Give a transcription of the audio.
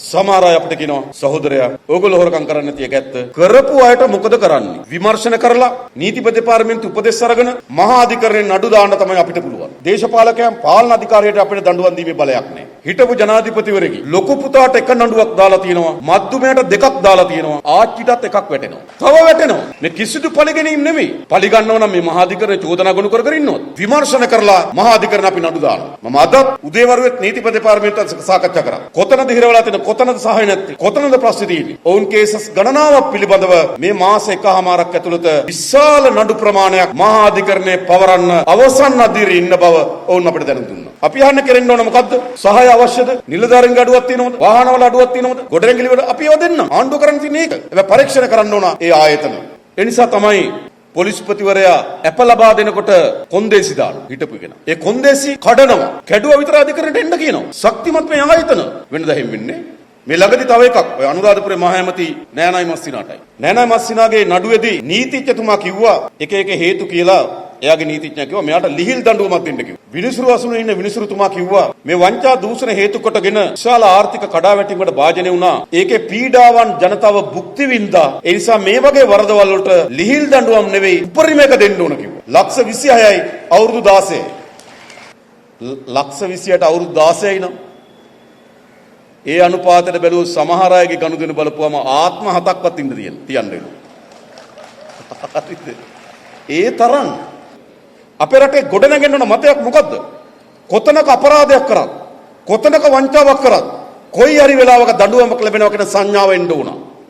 සමහර අය අපිට කියනවා සහෝදරයා ඕගොල්ලෝ හොරකම් කරන්නේ නැති එක ඇත්ත. කරපු අයට මොකද කරන්නේ? විමර්ශන කරලා නීතිපති දෙපාර්තමේන්තු උපදෙස් අරගෙන මහා අධිකරණයෙන් නඩු දාන්න තමයි අපිට පුළුවන්. දේශපාලකයන් පාලන අධිකාරියට අපිට දඬුවම් දීමේ බලයක් නැහැ. හිටපු ජනාධිපතිවරයෙක් ලොකු පුතාට එක නඩුවක් දාලා තියෙනවා. මද්දුමයට දෙකක් දාලා තියෙනවා. ආච්චිටත් එකක් වැටෙනවා. තව වැටෙනවා. මේ කිසිදු පරිගැනීම් නෙමෙයි. පරිගන්නව නම් මේ මහා අධිකරණය චෝදනා ගොනු කර ඉන්නවත්. විමර්ශන කරලා මහා අධිකරණ අපි නඩු දානවා. මම අද උදේවරුෙත් නීතිපති දෙපාර්තමේන්තුවත් සාකච්ඡා කරා. කොතනද හිරවලා තියෙන කොතනද සහාය නැත්තේ? කොතනද ප්‍රශ්නේ තියෙන්නේ? ඔවුන් කේසස් ගණනාවක් පිළිබඳව මේ මාස එකහමාරක් ඇතුළත විශාල නඩු ප්‍රමාණයක් මහා අධිකරණයේ පවරන්න අවසන් අධීරේ ඉන්න බව ඔවුන් අපිට දැනුම් දුන්නා. අපි අහන්න කෙරෙන්න ඕන මොකද්ද? සහාය අවශ්‍යද? නිලධාරීන්ගේ අඩුවක් තියෙනවද? වාහනවල අඩුවක් තියෙනවද? ගොඩනැගිලි වල අපි ඒවා දෙන්න. ආණ්ඩුව කරන්න තියෙන්නේ ඒක. හැබැයි පරීක්ෂණ කරන්න ඕන ඒ ආයතන. ඒ නිසා තමයි පොලිස්පතිවරයා අප ලබා දෙනකොට කොන්දේසි දානවා හිටපු කෙනා. ඒ කොන්දේසි කඩනවා. කැඩුවා විතර අධිකරණයට එන්න කියනවා. ශක්තිමත් මේ ආයතන වෙනද හැම වෙන්නේ. මේ ළඟදී තව එකක් ඔය අනුරාධපුරේ මහ ඇමති නෑනයි මස්සිනාටයි. නෑනයි මස්සිනාගේ නඩුවේදී නීතිඥතුමා කිව්වා එක හේතු කියලා. එයාගේ නීතිඥයා කිව්වා මෙයාට ලිහිල් දඬුවමක් දෙන්න කිව්වා. විනිසුරු අසුනේ ඉන්න විනිසුරුතුමා කිව්වා මේ වංචා දූෂණ හේතු කොටගෙන විශාල ආර්ථික කඩාවැටීමකට භාජනය වුණා. ඒකේ පීඩාවන් ජනතාව භුක්ති විඳා. ඒ නිසා මේ වගේ වරදවල් වලට ලිහිල් දඬුවම් නෙවෙයි උපරිම එක දෙන්න ඕන කිව්වා. ලක්ෂ 26යි අවුරුදු 16යි. ලක්ෂ 26ට අවුරුදු 16යි නම් ඒ අනුපාතයට බැලුවොත් සමහර අයගේ ගනුදෙනු බලපුවම ආත්ම 7ක්වත් ඉන්න තියන්න වෙනවා. හරිද? ඒ තරම් අපේ රටේ ගොඩනැගෙන්න ඕන මතයක් මොකද්ද? කොතනක අපරාධයක් කරත්, කොතනක වංචාවක් කරත්, කොයි හරි වෙලාවක දඬුවමක් ලැබෙනවා කියන සංඥාව එන්න ඕන.